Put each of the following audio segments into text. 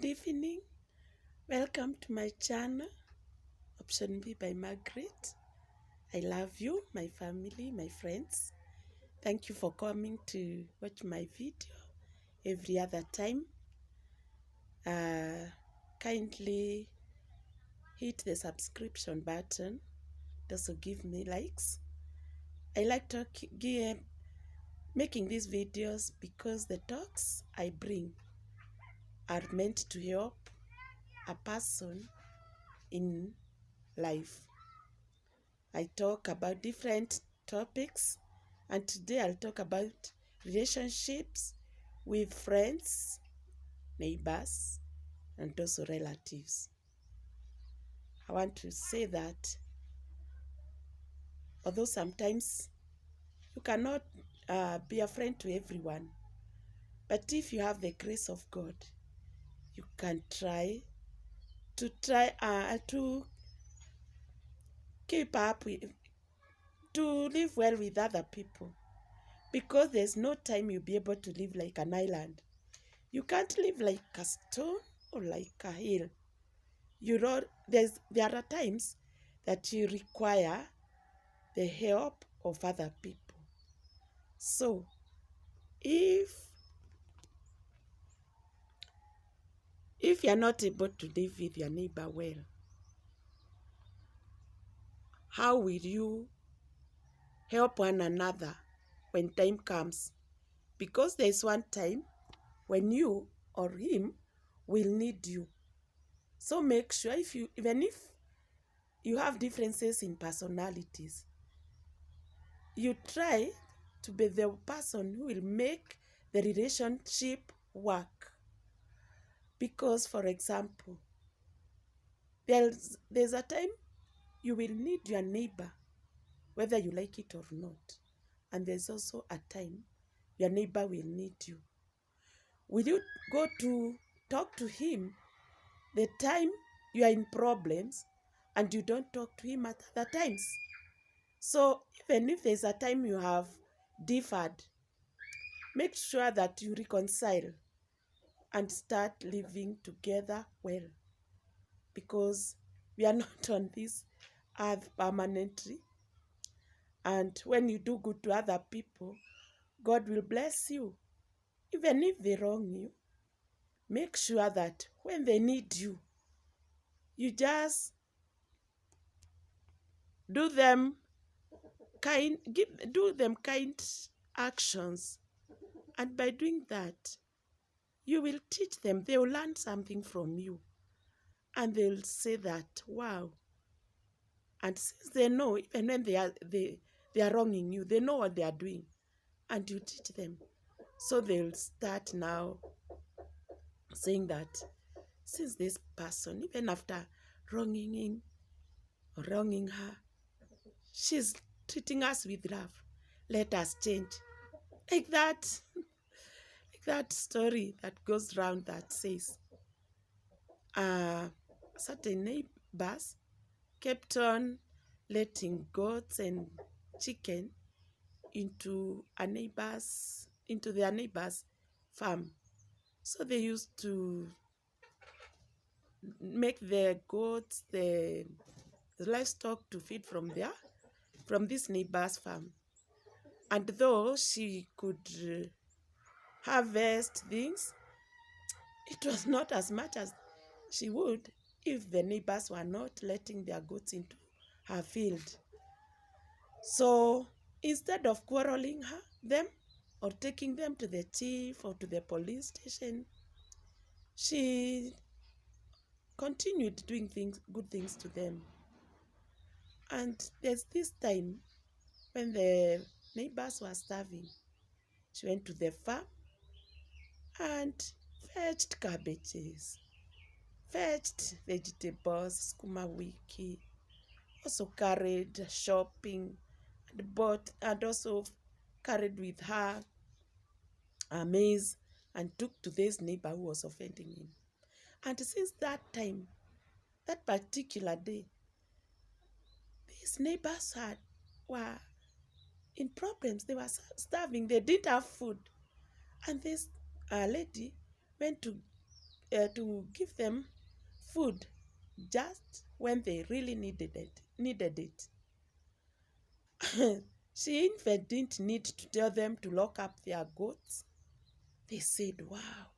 Good evening. Welcome to my channel, Option B by Margaret. I love you, my family, my friends. Thank you for coming to watch my video every other time. Kindly hit the subscription button. Also give me likes. I like making these videos because the talks I bring are meant to help a person in life. I talk about different topics, and today I'll talk about relationships with friends, neighbors, and also relatives. I want to say that although sometimes you cannot be a friend to everyone, but if you have the grace of God, you can try to keep up with, to live well with other people, because there's no time you'll be able to live like an island. You can't live like a stone or like a hill. There are times that you require the help of other people. So, if you're not able to live with your neighbor well, how will you help one another when time comes? Because there's one time when you or him will need you. So make sure, even if you have differences in personalities, you try to be the person who will make the relationship work. Because, for example, there's a time you will need your neighbor, whether you like it or not. And there's also a time your neighbor will need you. Will you go to talk to him the time you are in problems and you don't talk to him at other times? So even if there's a time you have differed, make sure that you reconcile and start living together well, because we are not on this earth permanently. And when you do good to other people, God will bless you. Even if they wrong you, make sure that when they need you, you just do them kind actions. And by doing that, you will teach them. They will learn something from you. And they'll say that, wow. And since they know, even when they are wronging you, they know what they are doing. And you teach them. So they'll start now saying that, since this person, even after wronging him or wronging her, she's treating us with love, let us change. Like that story that goes around that says, certain neighbors kept on letting goats and chicken into their neighbor's farm. So they used to make the goats, the livestock to feed from this neighbor's farm. And though she could harvest things, it was not as much as she would if the neighbors were not letting their goats into her field. So instead of quarreling them or taking them to the chief or to the police station, she continued doing good things to them. And there's this time when the neighbors were starving, she went to the farm and fetched cabbages, fetched vegetables, skuma wiki, also carried shopping, and bought, and also carried with her maize, and took to this neighbor who was offending him. And since that time, that particular day, these neighbors were in problems. They were starving. They didn't have food. And this lady went to to give them food just when they really needed it. She even didn't need to tell them to lock up their goats. They said, wow,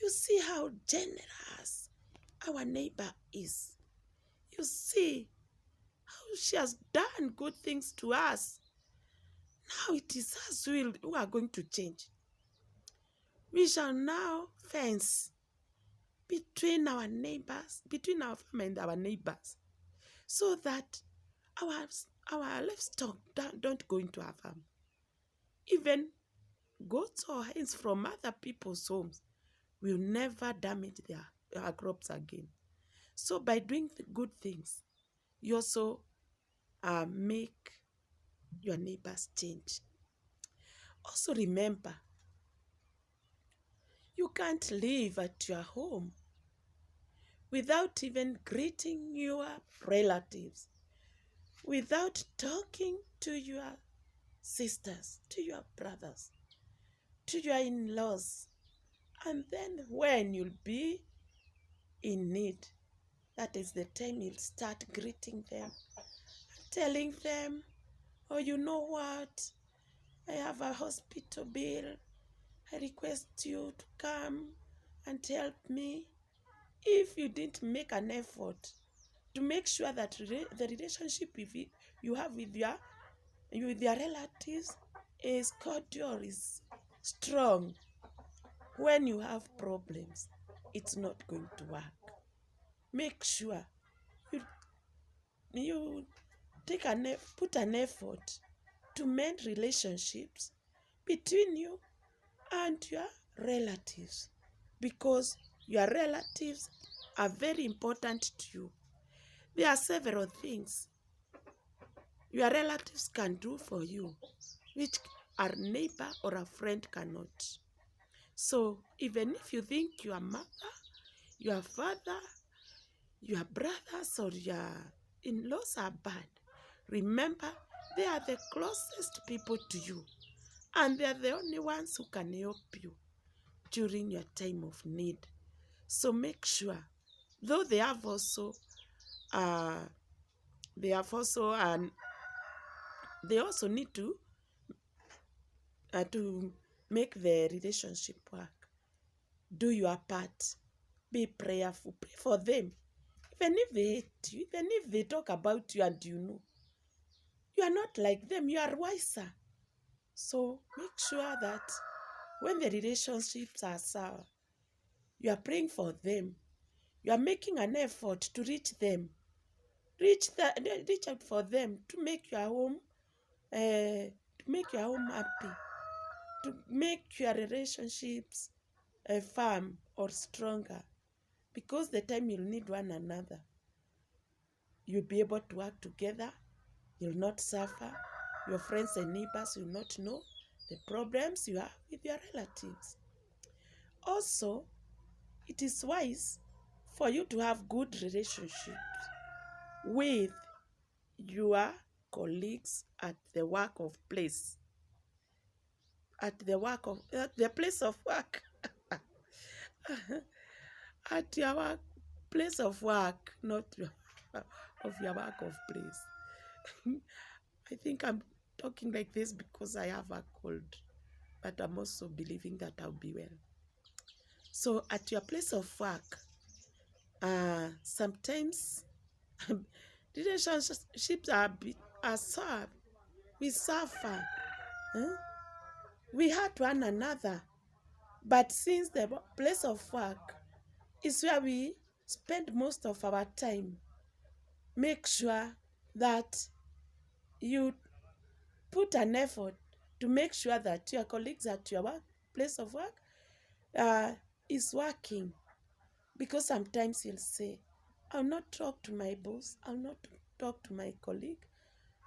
you see how generous our neighbor is. You see how she has done good things to us. Now it is us who are going to change. We shall now fence between our neighbors, between our family and our neighbors, so that our livestock don't go into our farm. Even goats or hens from other people's homes will never damage our crops again. So by doing the good things, you also make your neighbors change. Also remember, you can't live at your home without even greeting your relatives, without talking to your sisters, to your brothers, to your in-laws. And then when you'll be in need, that is the time you'll start greeting them, telling them, oh, you know what? I have a hospital bill. I request you to come and help me. If you didn't make an effort to make sure that the relationship you have with your relatives is cordial, is strong, when you have problems, it's not going to work. Make sure you put an effort to mend relationships between you and your relatives, because your relatives are very important to you. There are several things your relatives can do for you, which a neighbor or a friend cannot. So even if you think your mother, your father, your brothers, or your in-laws are bad, remember they are the closest people to you, and they are the only ones who can help you during your time of need. So make sure, though they also need to make the relationship work. Do your part. Be prayerful. Pray for them. Even if they hate you, even if they talk about you and you know, you are not like them. You are wiser. So make sure that when the relationships are sour, you are praying for them. You are making an effort to reach them. Reach out for them to make your home happy, to make your relationships firm or stronger. Because the time you'll need one another, you'll be able to work together. You'll not suffer. Your friends and neighbors will not know the problems you have with your relatives. Also, it is wise for you to have good relationships with your colleagues at the place of work. At your place of work, not of your work of place. I think I'm talking like this because I have a cold, but I'm also believing that I'll be well. So at your place of work, sometimes relationships are sad. We suffer. We hurt one another. But since the place of work is where we spend most of our time, make sure that you put an effort to make sure that your colleagues at your place of work is working. Because sometimes you'll say, I'll not talk to my boss, I'll not talk to my colleague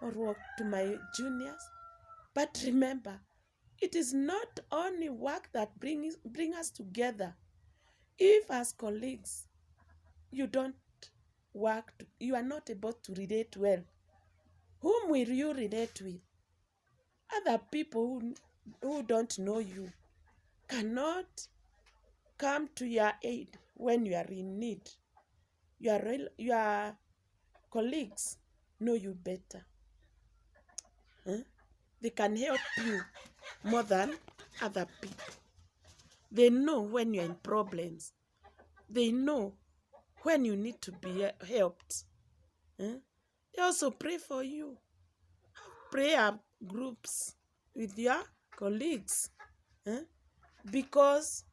or to my juniors. But remember, it is not only work that bring us together. If as colleagues, you don't work, you are not able to relate well, whom will you relate with? Other people who don't know you cannot come to your aid when you are in need. Your colleagues know you better. They can help you more than other people. They know when you're in problems. They know when you need to be helped. They also pray for you. Prayer groups with your colleagues. Because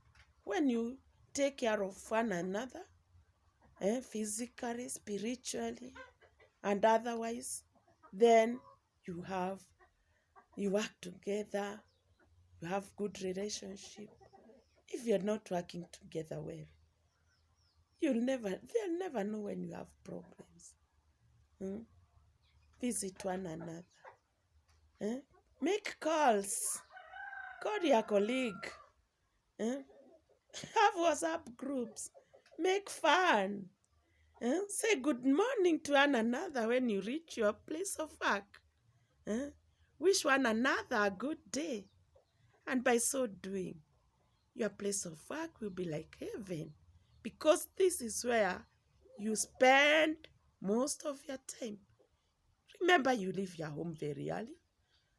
when you take care of one another, physically, spiritually, and otherwise, then you work together, you have good relationship. If you're not working together well, they'll never know when you have problems. Visit one another. Make calls. Call your colleague. Have WhatsApp groups. Make fun. Say good morning to one another when you reach your place of work. Wish one another a good day. And by so doing, your place of work will be like heaven, because this is where you spend most of your time. Remember, you leave your home very early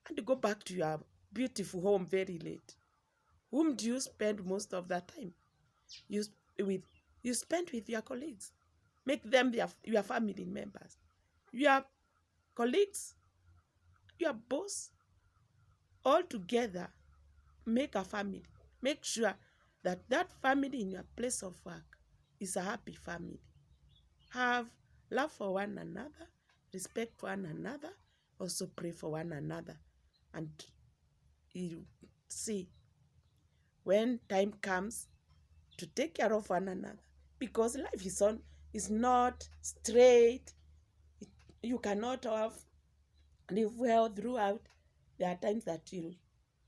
and go back to your beautiful home very late. Whom do you spend most of the time? You spend with your colleagues. Make them your family members. Your colleagues, your boss, all together make a family. Make sure that that family in your place of work is a happy family. Have love for one another, respect for one another, also pray for one another. And you see, when time comes to take care of one another, because life is not straight. You cannot live well throughout. There are times that you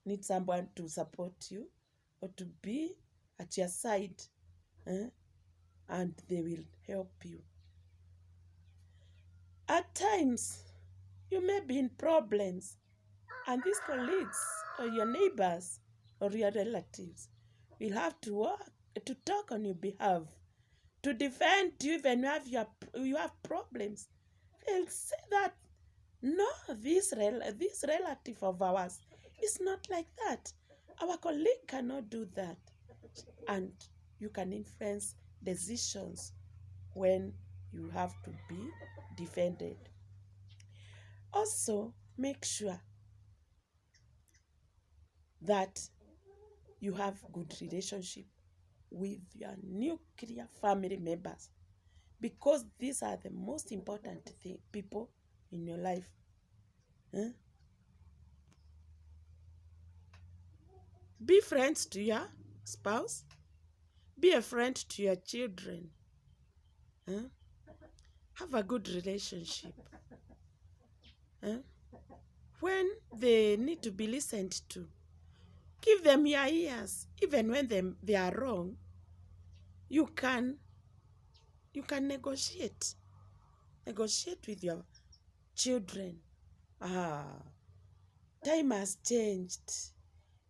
need someone to support you or to be at your side, and they will help you. At times, you may be in problems, and these colleagues or your neighbors or your relatives will have to talk on your behalf, to defend you even if you have problems. They'll say that, no, this relative of ours is not like that. Our colleague cannot do that. And you can influence decisions when you have to be defended. Also, make sure that you have good relationship with your nuclear family members, because these are the most important people in your life. Be friends to your spouse. Be a friend to your children. Have a good relationship. When they need to be listened to, give them your ears. Even when they are wrong, you can negotiate. Negotiate with your children. Time has changed.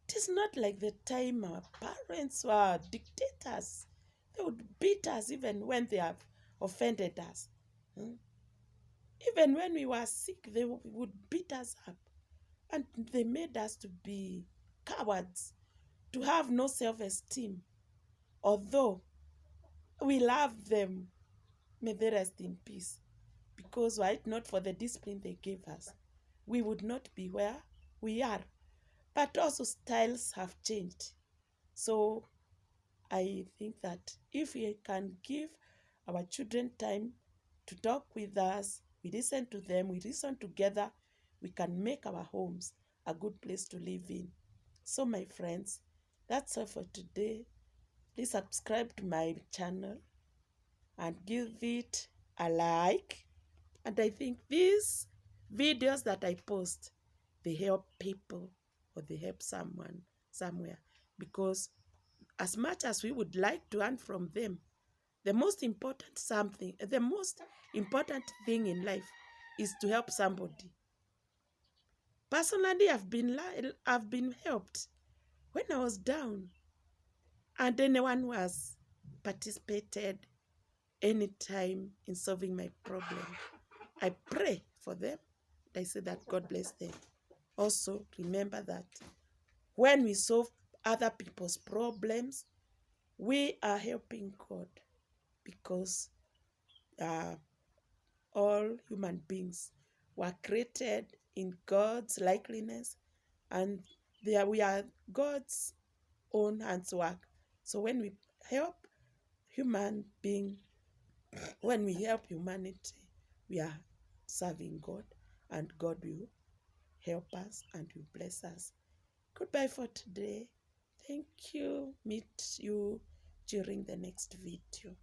It is not like the time our parents were dictators. They would beat us even when they have offended us. Even when we were sick, they would beat us up. And they made us to be cowards, to have no self-esteem. Although we love them, may they rest in peace. Because were it not for the discipline they gave us, we would not be where we are. But also styles have changed. So I think that if we can give our children time to talk with us, we listen to them, we listen together, we can make our homes a good place to live in. So my friends, that's all for today. Please subscribe to my channel and give it a like. And I think these videos that I post, they help people or they help someone somewhere. Because as much as we would like to earn from them, the most important thing in life is to help somebody. Personally, I've been helped when I was down. and anyone who has participated anytime in solving my problem. I pray for them. I say that God bless them. Also, remember that when we solve other people's problems, we are helping God, because all human beings were created in God's likeness, and we are God's own handiwork. So when we help human being, when we help humanity, we are serving God, and God will help us and will bless us. Goodbye for today. Thank you. Meet you during the next video.